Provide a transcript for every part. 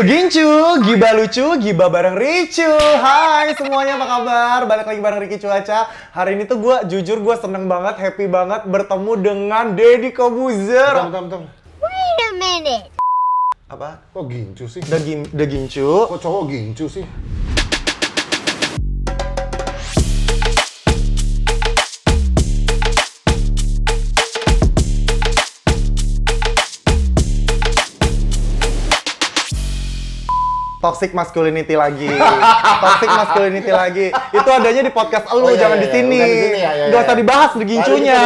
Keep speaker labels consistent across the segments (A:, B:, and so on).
A: Begincu, gibah lucu, gibah bareng Ricu. Hai semuanya, apa kabar? Balik lagi bareng Ricky Cuaca. Hari ini tuh gue seneng banget, happy banget bertemu dengan Deddy Corbuzier.
B: Bentar.
C: Wait a minute.
A: Apa?
B: Kok gincu sih?
A: The Gincu.
B: Kok cowok gincu sih?
A: Toxic masculinity lagi. Toxic masculinity lagi. Itu adanya di podcast elu, jangan di sini. Gak usah dibahas The Gincunya.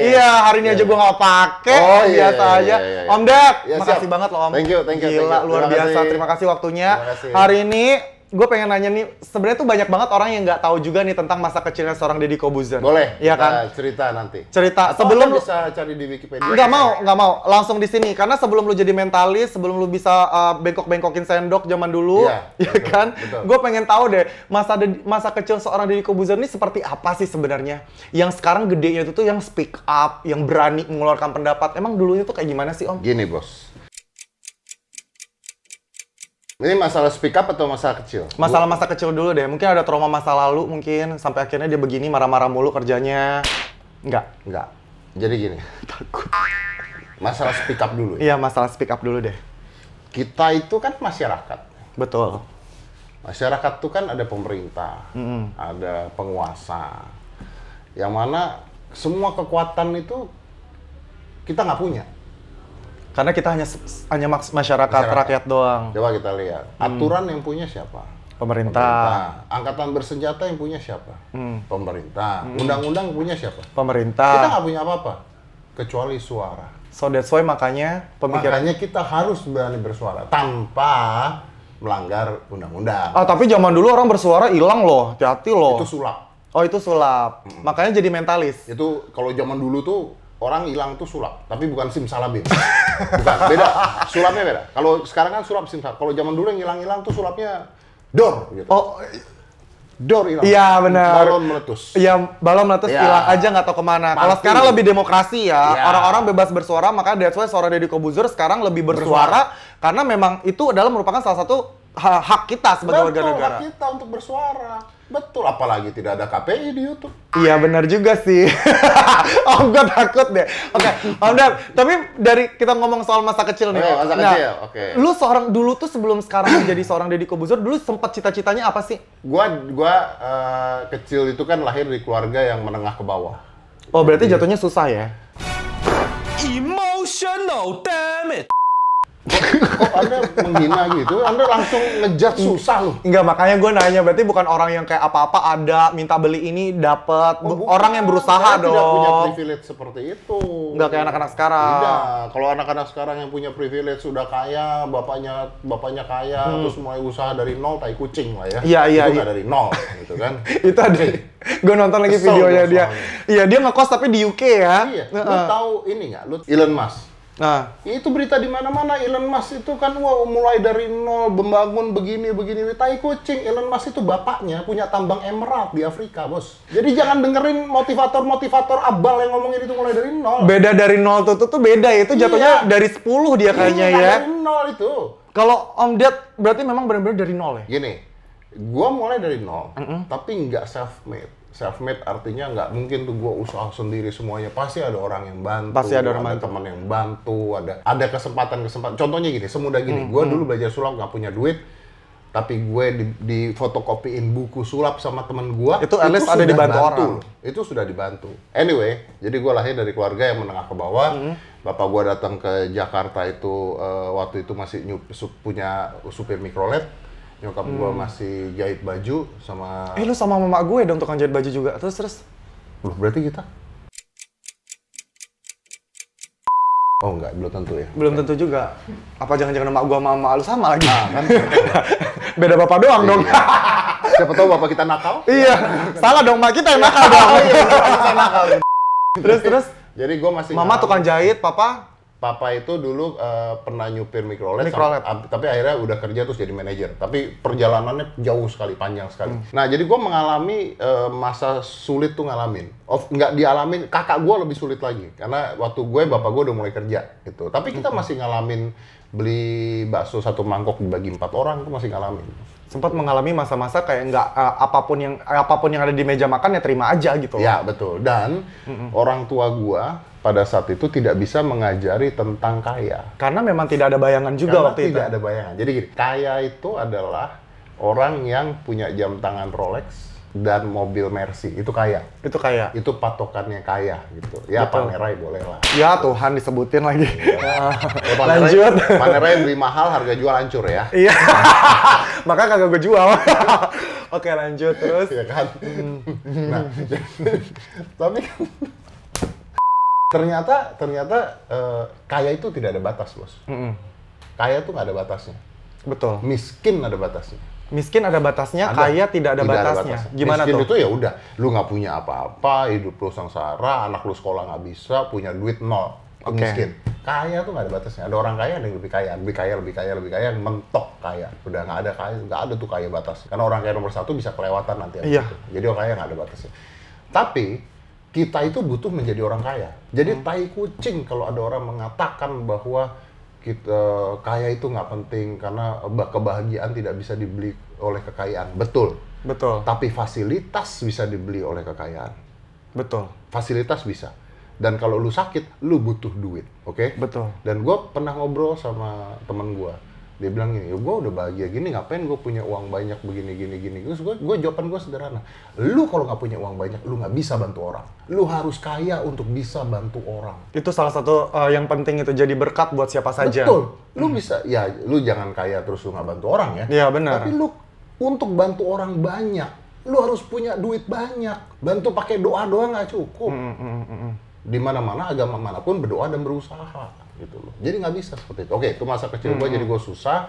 A: Iya, hari ini aja gue gak pake. Biasa aja. Om Dep, makasih banget loh Om.
B: Thank you.
A: Gila, luar biasa. Terima kasih waktunya. Hari ini gue pengen nanya nih, sebenarnya tuh banyak banget orang yang nggak tahu juga nih tentang masa kecilnya seorang Deddy Corbuzier.
B: Boleh,
A: iya kan?
B: Cerita nanti.
A: Cerita.
B: Atau
A: sebelum
B: bisa cari di Wikipedia.
A: Nggak mau. Langsung di sini. Karena sebelum lu jadi mentalis, sebelum lu bisa bengkok-bengkokin sendok zaman dulu, ya betul, kan? Gue pengen tahu deh, masa kecil seorang Deddy Corbuzier ini seperti apa sih sebenarnya? Yang sekarang gedenya itu tuh yang speak up, yang berani mengeluarkan pendapat. Emang dulunya tuh kayak gimana sih, Om?
B: Gini, Bos. Ini masalah speak up atau masalah kecil?
A: Masalah masa kecil dulu deh. Mungkin ada trauma masa lalu mungkin. Sampai akhirnya dia begini marah-marah mulu kerjanya. Enggak.
B: Jadi gini.
A: Takut.
B: Masalah speak up dulu ya?
A: Iya, masalah speak up dulu deh.
B: Kita itu kan masyarakat.
A: Betul.
B: Masyarakat itu kan ada pemerintah, ada penguasa. Yang mana semua kekuatan itu kita nggak punya.
A: Karena kita hanya masyarakat rakyat doang.
B: Coba kita lihat. Aturan yang punya siapa?
A: Pemerintah.
B: Angkatan bersenjata yang punya siapa? Pemerintah. Undang-undang punya siapa?
A: Pemerintah.
B: Kita nggak punya apa-apa. Kecuali suara.
A: So that's why makanya
B: Makanya kita harus berani bersuara. Tanpa melanggar undang-undang.
A: Tapi zaman dulu orang bersuara hilang loh. Hati-hati loh.
B: Itu sulap.
A: Oh, itu sulap. Makanya jadi mentalis.
B: Itu kalau zaman dulu tuh orang hilang tuh sulap, tapi bukan simsalabim. Bukan, beda. Sulapnya beda. Kalau sekarang kan sulap simsalab. Kalau zaman dulu yang hilang-hilang tuh sulapnya dor gitu.
A: Oh,
B: dor hilang.
A: iya benar.
B: Balon meletus.
A: Iya, balon meletus hilang aja nggak tahu kemana. Kalau sekarang lebih demokrasi ya. Orang-orang bebas bersuara, makanya that's why seorang Deddy Corbuzier sekarang lebih bersuara. Karena memang itu adalah merupakan salah satu hak kita sebagai warga negara.
B: Hak kita untuk bersuara. Betul, apalagi tidak ada KPI di YouTube.
A: Iya benar juga sih. Om gue takut deh. Oke, Om Dep, tapi dari kita ngomong soal masa kecil nih.
B: Masa kecil, oke.
A: Lu seorang dulu tuh sebelum sekarang jadi seorang Deddy Corbuzier, dulu sempat cita-citanya apa sih?
B: Gua kecil itu kan lahir di keluarga yang menengah ke bawah.
A: Oh, berarti jatuhnya susah ya?
D: Emotional, damn it!
B: Kok Anda menghina gitu? Anda langsung ngejat susah loh.
A: Enggak, makanya gue nanya, berarti bukan orang yang kayak apa-apa ada, minta beli ini, dapat. Orang yang berusaha dong.
B: Tidak punya privilege seperti itu.
A: Enggak kayak anak-anak sekarang.
B: Tidak. Kalau anak-anak sekarang yang punya privilege sudah kaya, bapaknya kaya, terus mulai usaha dari nol, tai kucing lah ya.
A: Iya.
B: Itu nggak dari nol, gitu kan.
A: Itu ada. Gue nonton lagi videonya dia. Iya, dia ngekos tapi di UK ya.
B: Iya. Lu tahu ini nggak? Lu Elon Musk.
A: Nah,
B: itu berita di mana-mana. Elon Musk itu kan mulai dari nol, membangun begini. Tai kucing. Elon Musk itu bapaknya punya tambang emerald di Afrika, Bos. Jadi jangan dengerin motivator abal yang ngomongin itu mulai dari nol.
A: Beda dari nol tuh beda. Itu jatuhnya dari 10 dia kayaknya ya.
B: Dari nol itu.
A: Kalau Om Dep berarti memang benar-benar dari nol ya?
B: Gini, gua mulai dari nol, tapi nggak self-made. Self-made artinya nggak mungkin tuh gue usaha sendiri semuanya. Pasti ada orang yang bantu,
A: pasti ada
B: teman yang bantu, ada kesempatan. Contohnya gini, semudah gini, gue dulu belajar sulap nggak punya duit, tapi gue di fotokopiin buku sulap sama teman gue.
A: Itu at least ada dibantu orang.
B: Itu sudah dibantu. Anyway, jadi gue lahir dari keluarga yang menengah ke bawah. Bapak gue datang ke Jakarta itu waktu itu masih punya supir mikrolet. Nyokap gue masih jahit baju sama...
A: Lu sama mama gue dong tukang jahit baju juga. Terus?
B: Loh, berarti kita? Oh enggak, belum tentu ya?
A: Belum tentu juga. Apa jangan-jangan emak gue sama mama lu sama lagi?
B: Kan?
A: Beda bapak doang dong.
B: Siapa tahu bapak kita nakal?
A: Iya, salah dong, mak kita yang nakal dong.
B: Kita nakal.
A: Terus?
B: Jadi gue masih...
A: Mama tukang jahit, papa?
B: Papa itu dulu pernah nyupir mikrolet, tapi akhirnya udah kerja terus jadi manajer. Tapi perjalanannya jauh sekali, panjang sekali. Nah, jadi gue mengalami masa sulit tuh ngalamin. Nggak dialamin, kakak gue lebih sulit lagi. Karena waktu bapak gue udah mulai kerja gitu. Tapi kita masih ngalamin beli bakso 1 mangkok dibagi 4 orang, tuh masih ngalamin.
A: Sempat mengalami masa-masa kayak nggak apapun yang ada di meja makan ya terima aja gitu.
B: Ya, betul. Dan orang tua gue pada saat itu tidak bisa mengajari tentang kaya.
A: Karena memang tidak ada bayangan juga waktu itu.
B: Tidak ada bayangan. Jadi gini, kaya itu adalah orang yang punya jam tangan Rolex dan mobil Mercy. Itu kaya.
A: Itu kaya.
B: Itu patokannya kaya gitu. Ya Panerai boleh lah.
A: Ya Tuhan disebutin lagi.
B: Ya,
A: Lanjut.
B: Panerai beli mahal, harga jual hancur ya.
A: Iya. Maka kagak gue jual. Oke, lanjut terus.
B: Iya kan? Nah, tapi ternyata kaya itu tidak ada batas, Bos. Kaya itu nggak ada batasnya.
A: Betul.
B: Miskin ada batasnya.
A: Miskin ada batasnya, kaya tidak ada batasnya. Gimana
B: miskin
A: tuh?
B: Miskin itu ya udah, lu nggak punya apa-apa, hidup lu sengsara, anak lu sekolah nggak bisa, punya duit nol. Miskin. Kaya tuh nggak ada batasnya. Ada orang kaya, ada yang lebih kaya, yang mentok kaya. Udah nggak ada tuh kaya batas. Karena orang kaya nomor 1 bisa kelewatan nanti.
A: Iya.
B: Jadi orang kaya nggak ada batasnya. Tapi kita itu butuh menjadi orang kaya. Jadi tai kucing kalau ada orang mengatakan bahwa kita kaya itu nggak penting karena kebahagiaan tidak bisa dibeli oleh kekayaan. Betul.
A: Betul.
B: Tapi fasilitas bisa dibeli oleh kekayaan.
A: Betul.
B: Fasilitas bisa. Dan kalau lu sakit, lu butuh duit, oke?
A: Betul.
B: Dan gue pernah ngobrol sama temen gue. Dia bilang gini, gue udah bahagia gini, ngapain gue punya uang banyak begini. Terus jawaban gue sederhana. Lu kalau nggak punya uang banyak, lu nggak bisa bantu orang. Lu harus kaya untuk bisa bantu orang.
A: Itu salah satu yang penting itu, jadi berkat buat siapa saja.
B: Betul. Lu bisa, ya lu jangan kaya terus lu nggak bantu orang ya.
A: Iya, benar.
B: Tapi lu untuk bantu orang banyak, lu harus punya duit banyak. Bantu pakai doa nggak cukup. Di mana-mana, agama manapun berdoa dan berusaha gitu loh. Jadi nggak bisa seperti itu. Oke, itu masa kecil gue, jadi gue susah.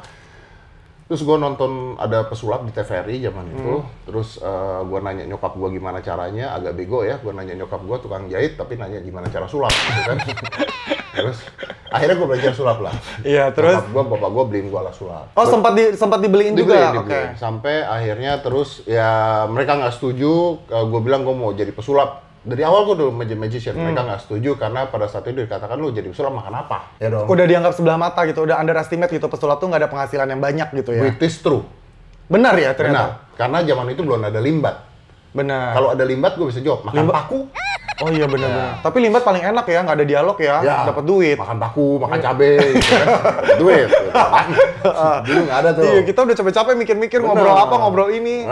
B: Terus gue nonton ada pesulap di TVRI zaman itu. Terus gue nanya nyokap gue gimana caranya, agak bego ya. Gue nanya nyokap gue tukang jahit, tapi nanya gimana cara sulap gitu kan. Terus akhirnya gue belajar sulap lah.
A: Iya, terus
B: bapak gue beliin gue alat sulap.
A: Oh, sempat dibeliin juga. Oke.
B: Sampai akhirnya terus ya mereka nggak setuju. Gue bilang gue mau jadi pesulap. Dari awal gue udah magician, mereka nggak setuju karena pada saat itu dikatakan lu jadi pesulap makan apa? Ya dong.
A: Udah dianggap sebelah mata gitu, udah underestimate gitu, pesulap tuh nggak ada penghasilan yang banyak gitu ya.
B: It is true.
A: Benar ya ternyata?
B: Benar, karena zaman itu belum ada limbat.
A: Benar.
B: Kalau ada limbat gue bisa jawab, makan paku.
A: Oh iya benar-benar. Tapi limbat paling enak ya, nggak ada dialog ya, dapat duit.
B: Makan paku, makan cabai, gitu kan. Duit. Gitu kan. Dulu nggak ada tuh.
A: Iya, kita udah capek-capek mikir-mikir ngobrol apa, ngobrol ini.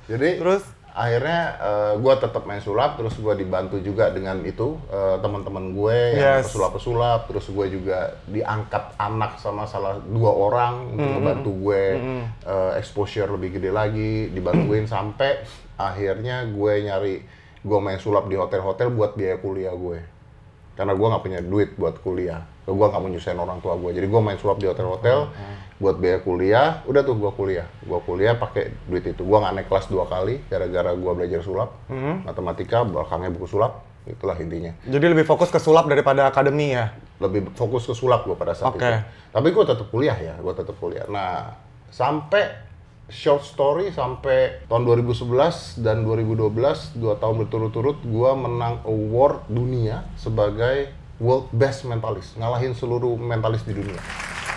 B: Jadi terus akhirnya gue tetap main sulap, terus gue dibantu juga dengan itu teman-teman gue yang pesulap-pesulap, terus gue juga diangkat anak sama salah 2 orang untuk membantu gue exposure lebih gede lagi, dibantuin sampai akhirnya gue main sulap di hotel-hotel buat biaya kuliah gue, karena gue nggak punya duit buat kuliah, gue nggak mau nyusahin orang tua gue, jadi gue main sulap di hotel-hotel buat biaya kuliah. Udah tuh gue kuliah pakai duit itu. Gue nggak naik kelas 2 kali gara-gara gue belajar sulap, matematika, belakangnya buku sulap, itulah intinya.
A: Jadi lebih fokus ke sulap daripada akademi ya?
B: Lebih fokus ke sulap gue pada saat itu. Tapi gue tetap kuliah ya, Nah, sampai short story sampai tahun 2011 dan 2012, 2 tahun berturut-turut gue menang award dunia sebagai World Best Mentalist, ngalahin seluruh mentalis di dunia.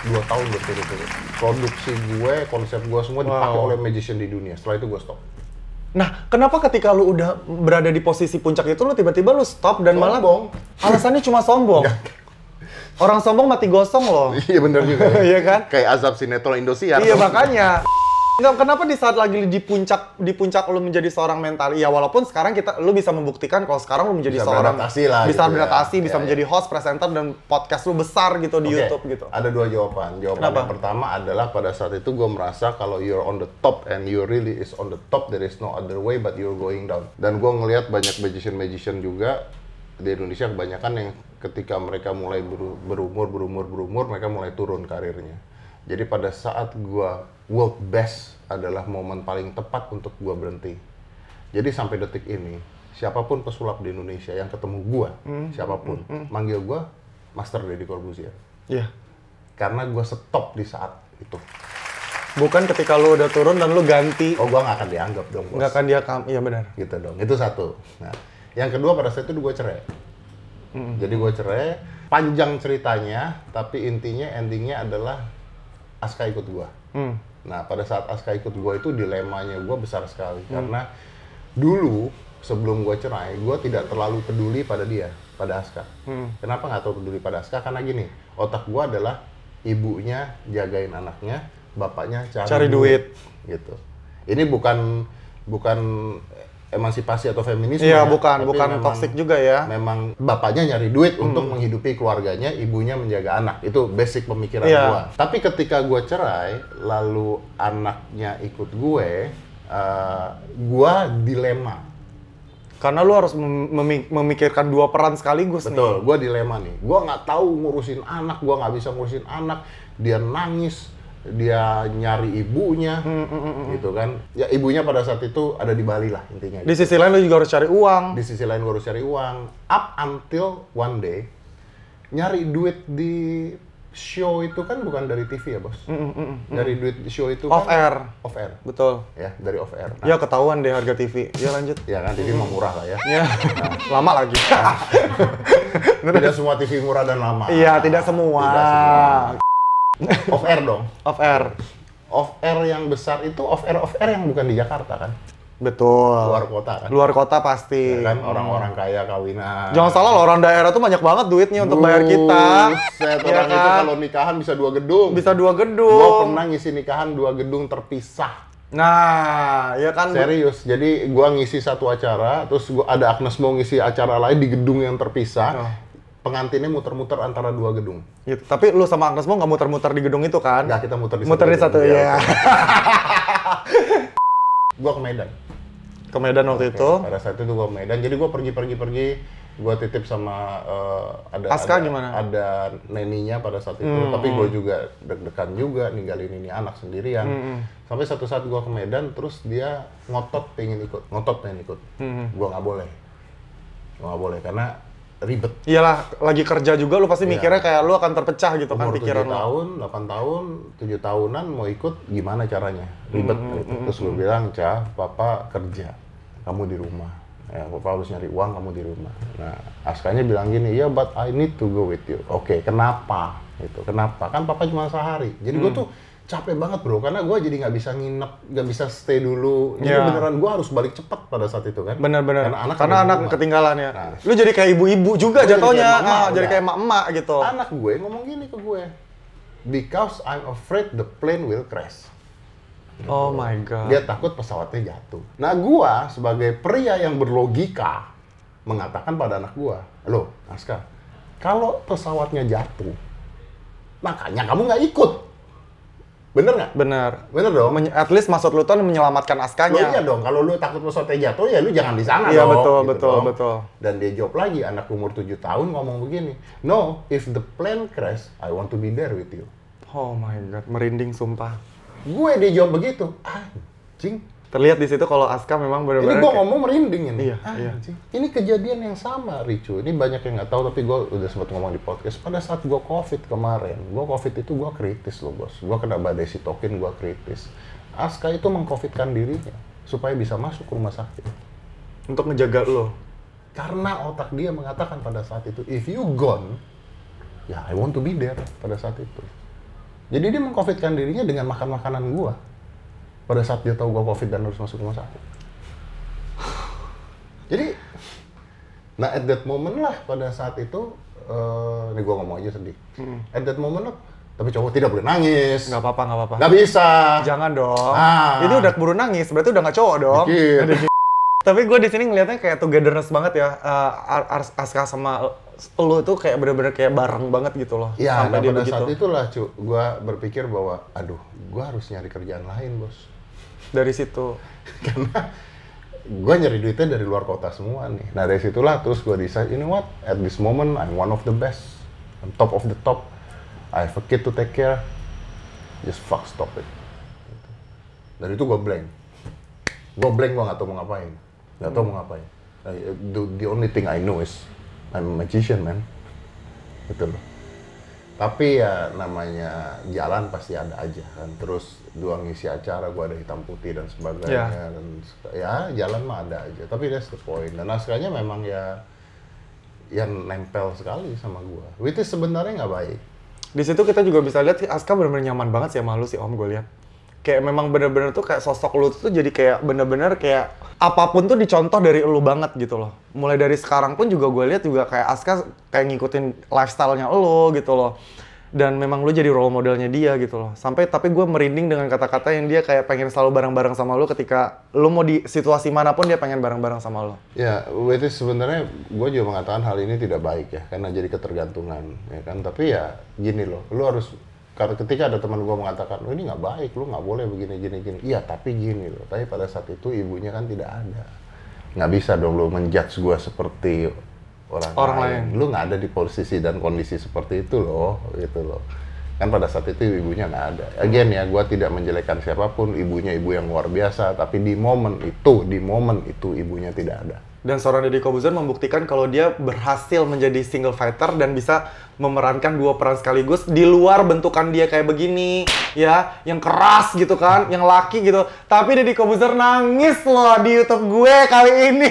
B: 2 tahun berturut-turut. Produksi gue, konsep gue semua dipakai oleh magician di dunia. Setelah itu gue stop.
A: Nah, kenapa ketika lu udah berada di posisi puncak itu, lu tiba-tiba lu stop dan malah alasannya cuma sombong? Orang sombong mati gosong loh.
B: Iya bener juga.
A: Iya kan?
B: Kayak azab sinetron Indosiar.
A: Iya makanya. Kenapa di saat lagi di puncak lu menjadi seorang mental? Ya walaupun sekarang lu bisa membuktikan kalau sekarang lu menjadi seorang bisa beradaptasi, bisa menjadi host, presenter dan podcast lu besar gitu di YouTube gitu.
B: Ada 2 jawaban. Jawaban yang pertama adalah pada saat itu gue merasa kalau you're on the top and you really is on the top, there is no other way but you're going down. Dan gue ngelihat banyak magician juga di Indonesia kebanyakan yang ketika mereka mulai berumur mereka mulai turun karirnya. Jadi pada saat gua world best adalah momen paling tepat untuk gua berhenti. Jadi sampai detik ini, siapapun pesulap di Indonesia yang ketemu gua, siapapun, manggil gua Master Deddy Corbuzier.
A: Iya.
B: Karena gue stop di saat itu.
A: Bukan ketika lu udah turun dan lu ganti.
B: Oh, gue nggak akan dianggap dong, bos.
A: Nggak akan iya benar.
B: Gitu dong, itu satu. Nah, yang kedua pada saat itu gue cerai. Jadi gue cerai, panjang ceritanya, tapi endingnya adalah Aska ikut gue. Nah, pada saat Aska ikut gue itu dilemanya gue besar sekali. Karena dulu, sebelum gue cerai, gue tidak terlalu peduli pada dia, pada Aska. Kenapa nggak terlalu peduli pada Aska? Karena gini, otak gue adalah ibunya jagain anaknya, bapaknya cari duit. Gitu. Ini bukan emansipasi atau feminisme.
A: Iya, bukan toksik juga ya.
B: Memang bapaknya nyari duit untuk menghidupi keluarganya, ibunya menjaga anak. Itu basic pemikiran gua. Tapi ketika gua cerai, lalu anaknya ikut gue, gua dilema.
A: Karena lu harus memikirkan dua peran sekaligus.
B: Betul, gua dilema nih. Gua nggak tahu ngurusin anak, gua nggak bisa ngurusin anak. Dia nangis, dia nyari ibunya, gitu kan. Ya ibunya pada saat itu ada di Bali lah intinya.
A: Di sisi lain lu juga harus cari uang.
B: Di sisi lain gua harus cari uang. Up until one day, nyari duit di show itu kan bukan dari TV ya, bos. Dari duit di show itu
A: off air.
B: Off air.
A: Betul.
B: Ya, dari off air.
A: Ya ketahuan deh harga TV. Ya lanjut.
B: Ya kan, TV mah murah lah ya.
A: Ya. Lama lagi.
B: Tidak semua TV murah dan lama.
A: Iya, tidak semua.
B: Tidak semua. Off air dong.
A: Off air.
B: Off air yang besar itu off air yang bukan di Jakarta kan?
A: Betul.
B: Luar kota kan?
A: Luar kota pasti.
B: Ya kan, orang-orang kaya kawinan.
A: Jangan salah loh, orang daerah tuh banyak banget duitnya untuk bayar kita.
B: Buset,
A: ya
B: orang
A: kan?
B: itu kalau nikahan bisa 2 gedung.
A: Bisa 2 gedung.
B: Gua pernah ngisi nikahan 2 gedung terpisah.
A: Nah, ya kan.
B: Serius. Jadi gua ngisi satu acara, terus gua ada Agnes mau ngisi acara lain di gedung yang terpisah. Pengantinnya muter-muter antara 2 gedung.
A: Gitu. Tapi lu sama Agnes mau nggak muter-muter di gedung itu kan?
B: Nggak, kita muter di
A: satu ya.
B: Gua ke Medan.
A: Ke Medan waktu itu.
B: Pada saat itu gua ke Medan. Jadi gua pergi. Gua titip sama
A: Aska gimana?
B: Ada neninya pada saat itu. Tapi gua juga deg-degan juga ninggalin ini anak sendirian. Sampai satu saat gua ke Medan, terus dia ngotot pengen ikut. Gua nggak boleh karena ribet.
A: Iyalah, lagi kerja juga lu pasti mikirnya kayak lu akan terpecah gitu kan pikiran lu.
B: 8 tahun, 7 tahunan mau ikut gimana caranya? Ribet gitu. Terus gue bilang, "Cah, papa kerja. Kamu di rumah. Ya, papa harus nyari uang, kamu di rumah." Nah, Askanya bilang gini, "Ya, but I need to go with you." Oke, kenapa? Gitu. Kenapa? Kan papa cuma sehari. Jadi gue tuh capek banget, bro, karena gue jadi nggak bisa nginep, nggak bisa stay dulu. Jadi beneran gue harus balik cepat pada saat itu kan.
A: Bener-bener. Karena anak ketinggalan ya. Nah, lu jadi kayak ibu-ibu juga jatuhnya. Jadi kayak emak-emak gitu.
B: Anak gue ngomong gini ke gue, "Because I'm afraid the plane will crash."
A: Oh my God.
B: Dia takut pesawatnya jatuh. Nah, gue sebagai pria yang berlogika mengatakan pada anak gue, "Loh, Aska, kalau pesawatnya jatuh, makanya kamu nggak ikut." Bener nggak? Bener dong.
A: At least maksud lu tuh menyelamatkan Askanya.
B: Iya dong, kalau lu takut pesawatnya jatuh ya lu jangan di sana
A: iya,
B: dong.
A: Betul.
B: Dan dia jawab lagi, anak umur 7 tahun ngomong begini, "No, if the plane crash, I want to be there with you."
A: Oh my God, merinding sumpah.
B: Dia jawab begitu, anjing.
A: Terlihat di situ kalau Aska memang benar-benar.
B: Ini gue ngomong merinding ini.
A: Iya.
B: Ini kejadian yang sama, Ricu. Ini banyak yang nggak tahu, tapi gue udah sempat ngomong di podcast. Pada saat gue COVID kemarin, itu gue kritis loh, bos. Gue kena badai sitokin, gue kritis. Aska itu meng-COVID-kan dirinya supaya bisa masuk ke rumah sakit.
A: Untuk ngejaga lo.
B: Karena otak dia mengatakan pada saat itu, if you gone, ya I want to be there pada saat itu. Jadi dia meng-COVID-kan dirinya dengan makan makanan gue. Pada saat dia tahu gue COVID dan harus masuk rumah sakit. Jadi, nah at that moment lah pada saat itu, ini gue ngomong aja sedih. At that moment lah, tapi cowok tidak boleh nangis.
A: Nggak apa-apa.
B: Nggak bisa.
A: Jangan dong. Itu udah keburu nangis, berarti udah nggak cowok dong. Tapi gue di sini ngelihatnya kayak togetherness banget ya. Aska sama lo tuh kayak bener-bener kayak bareng banget gitu loh.
B: Iya, nah pada saat itulah gue berpikir bahwa, aduh, gue harus nyari kerjaan lain, bos.
A: Dari situ.
B: Karena gue nyari duitnya dari luar kota semua nih. Nah dari situlah terus gue decide, you know what, at this moment I'm one of the best. I'm top of the top. I have a kid to take care. Just stop it. Dari itu gue blank. Gue nggak tahu mau ngapain. The only thing I know is I'm a magician, man. gitu loh. Tapi ya namanya jalan pasti ada aja kan. Terus dua ngisi acara, gue ada hitam putih dan sebagainya. Dan ya jalan mah ada aja. Tapi that's the point. Dan naskahnya memang ya yang nempel sekali sama gue. Which is sebenarnya nggak baik.
A: Di situ kita juga bisa lihat Aska benar-benar nyaman banget sih sama lu sih Om, gue lihat. Kayak memang bener-bener tuh kayak sosok lu tuh jadi kayak bener-bener kayak apapun tuh dicontoh dari lu banget gitu loh. Mulai dari sekarang pun juga gue lihat juga kayak Aska kayak ngikutin lifestyle-nya lu gitu loh. Dan memang lu jadi role modelnya dia gitu loh. Sampai tapi gue merinding dengan kata-kata yang dia kayak pengen selalu bareng-bareng sama lu ketika lu mau di situasi manapun dia pengen bareng-bareng sama lu.
B: Ya, itu sebenarnya gue juga mengatakan hal ini tidak baik ya, karena jadi ketergantungan ya kan. Tapi ya gini loh, lu harus karena ketika ada teman gue mengatakan, oh ini nggak baik, lu nggak boleh begini. Iya, tapi gini loh. Tapi pada saat itu ibunya kan tidak ada. Nggak bisa dong lu menjudge gue seperti orang lain. Lu nggak ada di posisi dan kondisi seperti itu loh, gitu loh. Kan pada saat itu ibunya nggak ada. Again ya, gue tidak menjelekkan siapapun, ibunya ibu yang luar biasa. Tapi di momen itu ibunya tidak ada.
A: Dan seorang Deddy Corbuzier membuktikan kalau dia berhasil menjadi single fighter dan bisa memerankan dua peran sekaligus di luar bentukan dia kayak begini, ya, yang keras gitu kan, yang laki gitu. Tapi Deddy Corbuzier nangis loh di YouTube gue kali ini.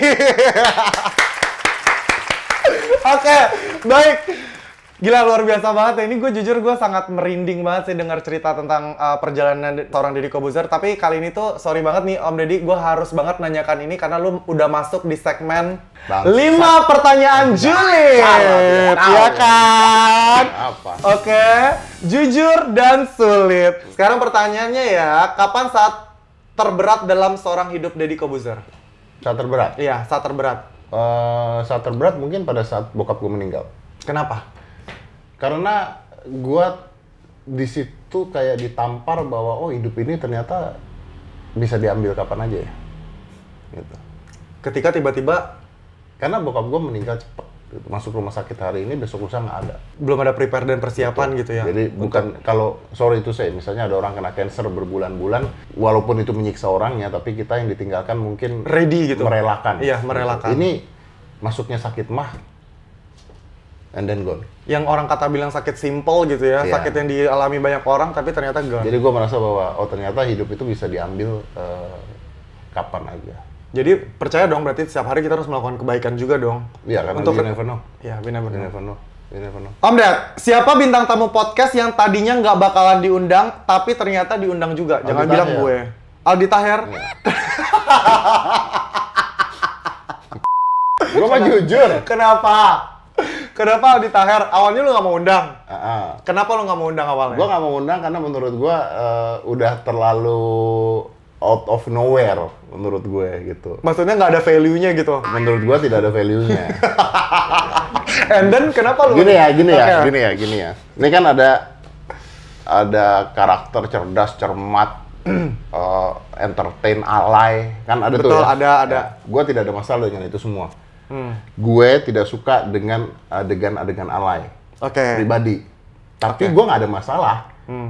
A: Oke, baik. Gila, luar biasa banget ya. Ini gue jujur gue sangat merinding banget sih dengar cerita tentang perjalanan seorang Deddy Corbuzier. Tapi kali ini tuh sorry banget nih Om Deddy, gue harus banget nanyakan ini karena lu udah masuk di segmen 5 pertanyaan julid. Iya kan?
B: Apa?
A: Oke, jujur dan sulit. Sekarang pertanyaannya ya, kapan saat terberat dalam seorang hidup Deddy Corbuzier?
B: Saat terberat?
A: Iya, saat terberat.
B: Saat terberat mungkin pada saat bokap gue meninggal.
A: Kenapa?
B: Karena gue di situ kayak ditampar bahwa oh hidup ini ternyata bisa diambil kapan aja ya, gitu.
A: Ketika tiba-tiba,
B: karena bokap gue meninggal cepet, gitu. Masuk rumah sakit hari ini, besok lusa nggak ada.
A: Belum ada prepare dan persiapan gitu ya?
B: Jadi bukan, kalau sorry itu saya, misalnya ada orang kena cancer berbulan-bulan, walaupun itu menyiksa orangnya, tapi kita yang ditinggalkan mungkin
A: ready gitu,
B: merelakan.
A: Iya, merelakan.
B: Ini masuknya sakit mah, and then gone.
A: Yang orang kata bilang sakit simple gitu ya,
B: Yeah.
A: sakit yang dialami banyak orang, tapi ternyata gone.
B: Jadi gue merasa bahwa, oh ternyata hidup itu bisa diambil kapan aja.
A: Jadi percaya dong, berarti setiap hari kita harus melakukan kebaikan juga dong.
B: Iya, karena
A: Untuk
B: you never know.
A: Iya, we never
B: You
A: know.
B: never know. You never know.
A: Om Ded, siapa bintang tamu podcast yang tadinya nggak bakalan diundang, tapi ternyata diundang juga? Jangan
B: Aldi
A: bilang
B: Taher.
A: gue. Aldi Taher?
B: Iya. Gue mah jujur.
A: Kenapa? Kenapa Aldi Taher? Awalnya lu nggak mau undang? Kenapa lu nggak mau undang awalnya?
B: Gue nggak mau undang karena menurut gue udah terlalu out of nowhere menurut gue gitu.
A: Maksudnya nggak ada value-nya gitu?
B: Menurut gue tidak ada value-nya.
A: And then kenapa lu?
B: Gini ya. Ini kan ada karakter cerdas, cermat, entertain, alay, kan ada.
A: Betul,
B: tuh ya.
A: ada.
B: Gue tidak ada masalah dengan itu semua. Gue tidak suka dengan adegan-adegan alay. Pribadi. Tapi gue nggak ada masalah.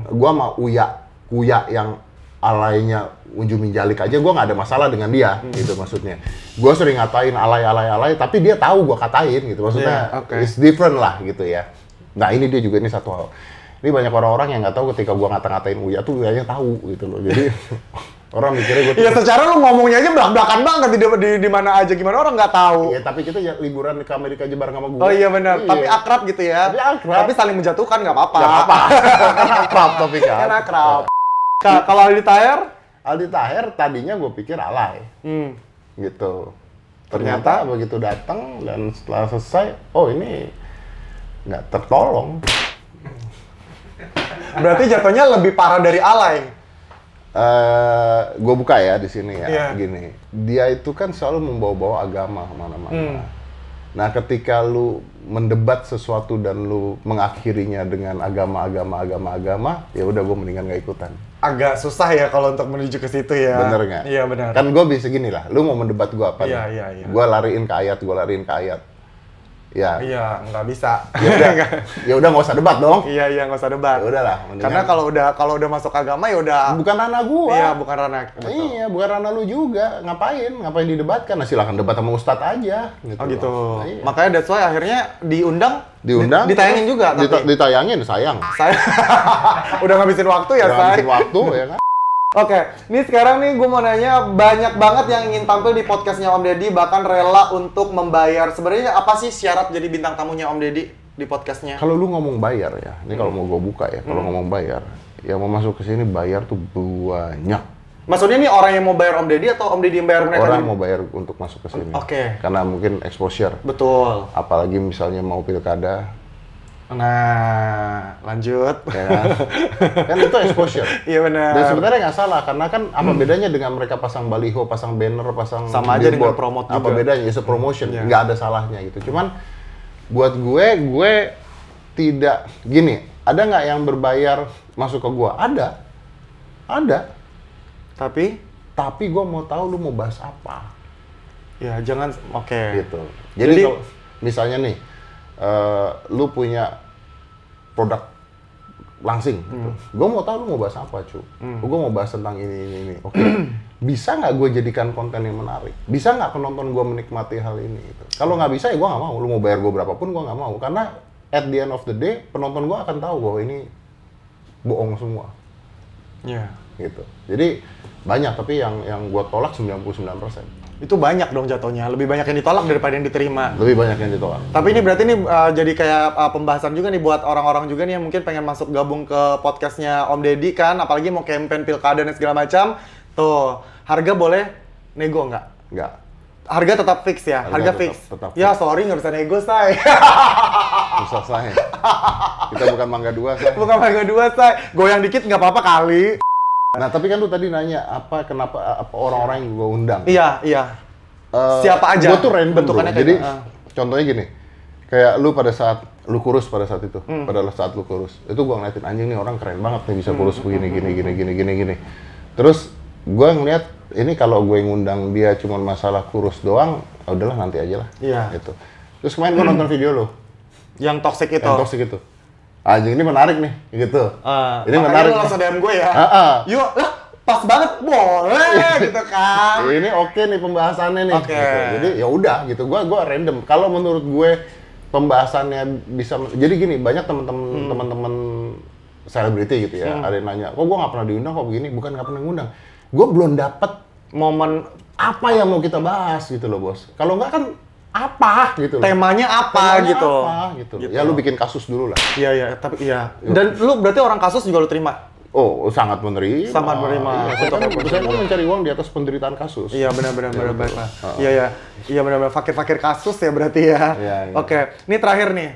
B: Gue sama Uya yang alaynya unjumi jalik aja, gue nggak ada masalah dengan dia, gitu maksudnya. Gue sering ngatain alay, tapi dia tahu gue katain, gitu. Maksudnya, it's different lah, gitu ya. Nah ini dia juga, ini satu hal. Ini banyak orang-orang yang nggak tahu ketika gue ngata-ngatain Uya tuh kayaknya tahu, gitu loh. Jadi orang mikirnya gue.
A: Ya secara lu ngomongnya aja belak-belakan banget di mana aja, gimana orang nggak tahu.
B: Iya, tapi kita liburan ke Amerika aja bareng sama gue.
A: Oh iya benar, tapi akrab gitu ya. Tapi saling menjatuhkan nggak apa-apa.
B: Nggak apa-apa. Akrab tapi kan.
A: Kan akrab. Kalau Aldi
B: Taher tadinya gue pikir alay, gitu. Ternyata begitu datang dan setelah selesai, oh ini nggak tertolong.
A: Berarti jatuhnya lebih parah dari alay.
B: Gue buka ya di sini ya,
A: Yeah.
B: gini. Dia itu kan selalu membawa-bawa agama kemana-mana. Nah, ketika lu mendebat sesuatu dan lu mengakhirinya dengan agama, ya udah gue mendingan nggak ikutan.
A: Agak susah ya kalau untuk menuju ke situ ya.
B: Bener nggak?
A: Iya benar.
B: Kan gue bisa gini lah, lu mau mendebat gue apa?
A: Iya.
B: Gue lariin ke ayat. Ya.
A: Iya, nggak bisa.
B: Ya udah nggak usah debat dong.
A: Iya, nggak usah debat.
B: Ya udahlah.
A: Karena kalau udah masuk agama ya udah.
B: Bukan ranah gua.
A: Iya, bukan ranah. Betul.
B: Iya, bukan ranah lu juga. Ngapain didebatkan? Nah, silakan debat sama Ustadz aja. Gitu.
A: Oh gitu.
B: Nah, iya.
A: Makanya that's why akhirnya diundang.
B: Ditayangin
A: juga.
B: Ditayangin, sayang.
A: Saya udah ngabisin waktu ya,
B: ngabisin waktu ya kan.
A: Oke, ini sekarang nih gue mau nanya, banyak banget yang ingin tampil di podcastnya Om Deddy, bahkan rela untuk membayar. Sebenarnya apa sih syarat jadi bintang tamunya Om Deddy di podcastnya?
B: Kalau lu ngomong bayar ya, ini kalau mau gue buka ya, kalau ngomong bayar, yang mau masuk ke sini bayar tuh banyak.
A: Maksudnya nih orang yang mau bayar Om Deddy atau Om Deddy yang bayar mereka?
B: Orang mau bayar untuk masuk ke sini.
A: Oke.
B: Karena mungkin exposure.
A: Betul.
B: Apalagi misalnya mau pilkada.
A: Nah, lanjut.
B: Ya, kan itu exposure.
A: Iya benar.
B: Dan sebenarnya nggak salah, karena kan apa bedanya dengan mereka pasang baliho, pasang banner, pasang
A: sama aja dengan promote juga.
B: Apa bedanya? It's a promotion, nggak ada salahnya gitu. Cuman buat gue tidak gini. Ada nggak yang berbayar masuk ke gue? Ada. Tapi gue mau tahu lu mau bahas apa.
A: Ya jangan, oke.
B: Gitu. Jadi kalau misalnya nih, lu punya produk langsing gitu. Gue mau tahu lu mau bahas apa, cu. Gue mau bahas tentang ini. Oke. Bisa nggak gue jadikan konten yang menarik? Bisa nggak penonton gue menikmati hal ini? Gitu. Kalau nggak bisa ya gue nggak mau. Lu mau bayar gue berapapun gue nggak mau. Karena at the end of the day, penonton gue akan tahu bahwa ini bohong semua.
A: Iya.
B: Gitu. Jadi banyak, tapi yang gue tolak 99%.
A: Itu banyak dong jatuhnya, lebih banyak yang ditolak daripada yang diterima.
B: Lebih banyak yang ditolak.
A: Tapi ini berarti ini jadi kayak pembahasan juga nih buat orang-orang juga nih yang mungkin pengen masuk gabung ke podcastnya Om Deddy kan, apalagi mau campaign pilkada dan segala macam. Tuh, harga boleh nego nggak?
B: Nggak.
A: Harga tetap fix ya? Harga fix?
B: Tetap
A: ya
B: fix.
A: sorry nggak bisa nego, say.
B: Susah, say. Kita bukan Mangga 2, say.
A: Bukan Mangga 2, say. Goyang dikit nggak apa-apa kali.
B: Nah, tapi kan lu tadi nanya kenapa orang-orang yang gue undang.
A: Iya. Siapa aja?
B: Gue tuh random,
A: bentukannya
B: jadi contohnya gini, kayak lu pada saat lu kurus pada saat itu, pada saat lu kurus, itu gue ngeliatin anjing nih orang keren banget nih bisa kurus begini, gini. Terus gue ngeliat ini kalau gue ngundang dia cuma masalah kurus doang, udahlah nanti aja lah. Iya. Gitu. Terus kemarin gue nonton video lu.
A: Yang toxic itu.
B: Anjing ini menarik nih, gitu.
A: Ini menarik. Lu langsung DM gue ya. Yuk, lah pas banget, boleh gitu kan.
B: Ini oke nih pembahasannya nih.
A: Oke.
B: Gitu. Jadi ya udah gitu. Gua random. Kalau menurut gue pembahasannya bisa, jadi gini, banyak teman-teman selebriti gitu ya. Ada yang nanya, kok gua nggak pernah diundang, kok begini? Bukan nggak pernah ngundang. Gua belum dapet momen apa yang mau kita bahas gitu loh, bos. Kalau nggak kan apa gitu loh.
A: Temanya apa gitu.
B: Ya lu bikin kasus dulu lah.
A: Iya, tapi iya. Dan lu berarti orang kasus juga lu terima?
B: Oh, sangat menerima.
A: Sangat menerima.
B: Saya kan mencari uang di atas penderitaan kasus.
A: Iya, benar baiklah. Iya benar fakir kasus ya berarti ya.
B: Iya.
A: Oke, ini terakhir nih.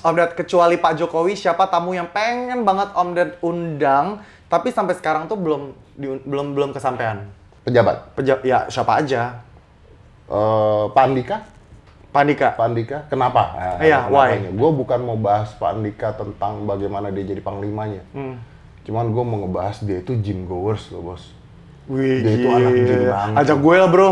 A: Om Ded, kecuali Pak Jokowi, siapa tamu yang pengen banget Om Ded undang tapi sampai sekarang tuh belum kesampaian?
B: Pejabat.
A: Ya, siapa aja?
B: Pak Andika. Kenapa?
A: Iya, why?
B: Gue bukan mau bahas Pak Andika tentang bagaimana dia jadi panglimanya. Cuman gue mau ngebahas dia itu gym goers loh, bos.
A: Wih,
B: dia itu anak gym banget.
A: Ajak gue lah, bro.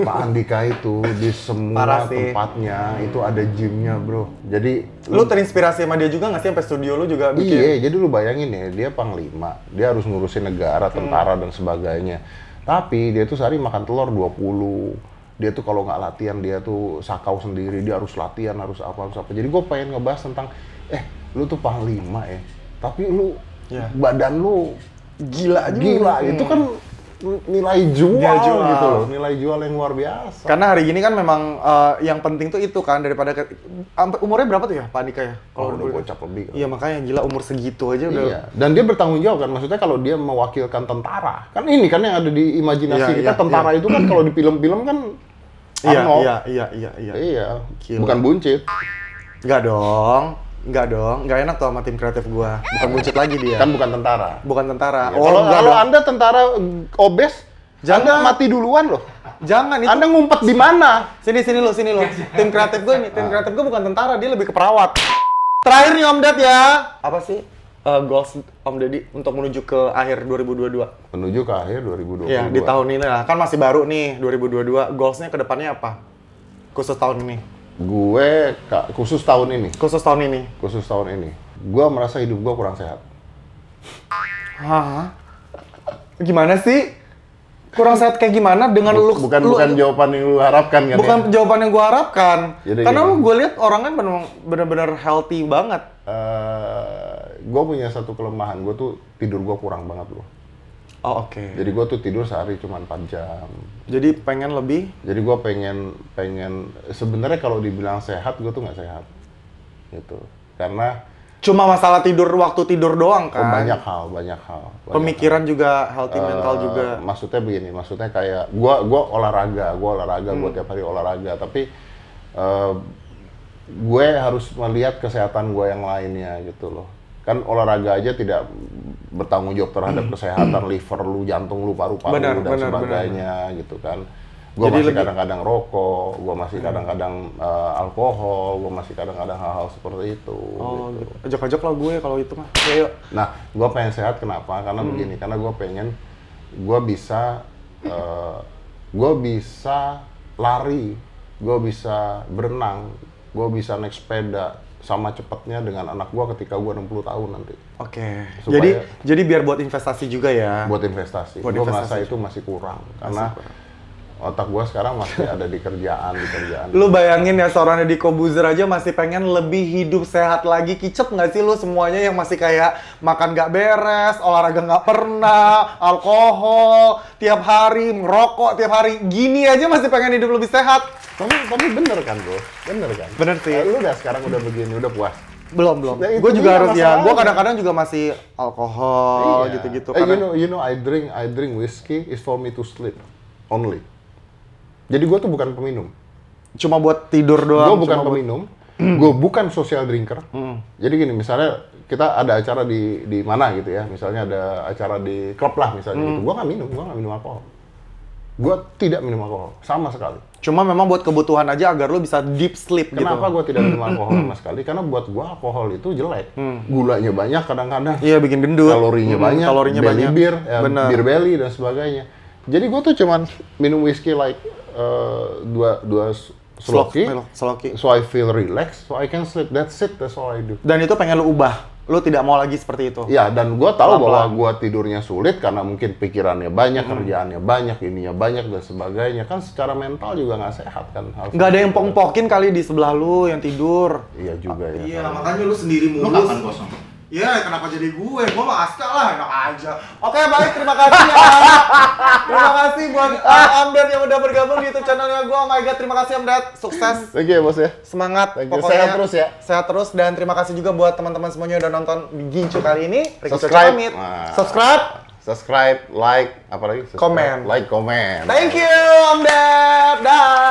B: Pak Andika itu di semua tempatnya itu ada gymnya, bro. Jadi
A: lu terinspirasi sama dia juga nggak sih sampai studio lu juga bikin?
B: Iya, jadi lu bayangin ya, dia panglima, dia harus ngurusin negara, tentara dan sebagainya. Tapi dia tuh sehari makan telur 20. Dia tuh kalau nggak latihan dia tuh sakau sendiri, dia harus latihan, harus apa. Jadi gue pengen ngebahas tentang, lu tuh panglima ya, tapi lu badan lu gila, itu kan nilai jual gitu loh, nilai jual yang luar biasa.
A: Karena hari gini kan memang yang penting tuh itu kan daripada umurnya berapa tuh ya Pak Andika ya?
B: Kalau udah bocap lebih.
A: Iya makanya gila umur segitu aja udah.
B: Iya. Dan dia bertanggung jawab kan, maksudnya kalau dia mewakilkan tentara, kan ini kan yang ada di imajinasi kita tentara itu kan kalau di film-film kan.
A: Iya.
B: Gila. Bukan buncit.
A: Enggak dong, nggak enak tuh sama tim kreatif gua. Bukan buncit lagi dia.
B: Kan bukan tentara.
A: Ya,
B: kalau Anda tentara obes, Anda mati duluan loh.
A: Jangan itu.
B: Anda ngumpet di mana?
A: Sini lo. Tim kreatif gua nih, tim kreatif gua bukan tentara, dia lebih ke perawat. Terakhir nih Om Ded ya. Apa sih goals Om Deddy untuk menuju ke akhir 2022?
B: Menuju ke akhir 2022.
A: Iya, di tahun ini lah. Kan masih baru nih 2022. Goalsnya ke depannya apa? Khusus tahun ini.
B: Khusus tahun ini.
A: Khusus tahun ini.
B: Khusus tahun ini. Gue merasa hidup gue kurang sehat.
A: Hah? Gimana sih? Kurang sehat kayak gimana dengan
B: bukan jawaban yang lu harapkan kan?
A: Bukan jawaban yang gue harapkan.
B: Jadi
A: karena gue lihat orangnya benar-benar healthy banget.
B: Gue punya satu kelemahan, gue tuh tidur gue kurang banget loh.
A: Oh, oke.
B: Jadi gue tuh tidur sehari cuma 4 jam.
A: Jadi pengen lebih?
B: Jadi gue pengen sebenarnya kalau dibilang sehat, gue tuh nggak sehat. Gitu. Karena
A: cuma masalah waktu tidur doang kan?
B: Banyak hal.
A: Pemikiran juga, healthy mental juga.
B: Maksudnya begini, maksudnya kayak gue olahraga, gue tiap hari olahraga, tapi gue harus melihat kesehatan gue yang lainnya gitu loh. Kan olahraga aja tidak bertanggung jawab terhadap kesehatan liver lu, jantung lu, paru-paru dan sebagainya gitu kan. Gue masih kadang-kadang rokok, gue masih kadang-kadang alkohol, gue masih kadang-kadang hal-hal seperti itu.
A: Oh,
B: gitu.
A: Ajak-ajak lah gue kalau itu mah. Ayo.
B: Nah, gue pengen sehat kenapa? Karena begini, karena gue pengen gue bisa lari, gue bisa berenang, gue bisa naik sepeda sama cepatnya dengan anak gue ketika gue 60 tahun nanti.
A: Oke. Jadi biar buat investasi juga ya.
B: Buat investasi. Gue merasa itu masih kurang karena otak gue sekarang masih ada di kerjaan.
A: Lu bayangin ya, seorang Deddy Corbuzier aja masih pengen lebih hidup sehat lagi. Kicep nggak sih lu semuanya yang masih kayak makan nggak beres, olahraga nggak pernah, alkohol tiap hari, ngerokok tiap hari. Gini aja masih pengen hidup lebih sehat.
B: Tapi bener kan, bro? Bener kan?
A: Bener sih.
B: Lu sekarang udah begini, udah puas?
A: Belum.
B: Nah,
A: gue juga harus ya. Gue kadang-kadang juga masih alkohol gitu-gitu.
B: You know, I drink whiskey is for me to sleep only. Jadi gue tuh bukan peminum.
A: Cuma buat tidur doang.
B: Gue bukan peminum. Gue bukan social drinker. Jadi gini, misalnya kita ada acara di mana gitu ya. Misalnya ada acara di klub lah misalnya gitu. Gue nggak minum alkohol. Gue tidak minum alkohol sama sekali.
A: Cuma memang buat kebutuhan aja agar lo bisa deep sleep.
B: Kenapa gue tidak minum alkohol sama sekali? Karena buat gue alkohol itu jelek. Gulanya banyak kadang-kadang.
A: Iya, bikin gendut.
B: Kalorinya banyak. Belly beer, beer belly dan sebagainya. Jadi gue tuh cuman minum whiskey like dua sloki, so I feel relaxed, so I can sleep. That's all I do.
A: Dan itu pengen lu ubah, lu tidak mau lagi seperti itu.
B: Ya, dan gue tahu bahwa gue tidurnya sulit karena mungkin pikirannya banyak, kerjaannya banyak, ininya banyak dan sebagainya. Kan secara mental juga nggak sehat kan.
A: Nggak ada yang pong-pokin kali di sebelah lu yang tidur.
B: Iya juga ya.
A: Iya, makanya lu sendiri mulu.
C: Lu kapan kosong?
A: Ya, kenapa jadi gue? Gue mah Aska lah, enak aja. Oke, baik, terima kasih ya. Terima kasih buat Amdad yang udah bergabung di YouTube channelnya gue. Oh my God, terima kasih Amdad. Sukses.
B: Thank you ya, bos ya.
A: Semangat.
B: Pokoknya sehat terus ya.
A: Sehat terus, dan terima kasih juga buat teman-teman semuanya yang udah nonton Gincu kali ini.
B: Subscribe.
A: Subscribe,
B: like, apa lagi?
A: Comment.
B: Like, comment.
A: Thank you, Amdad. Dah.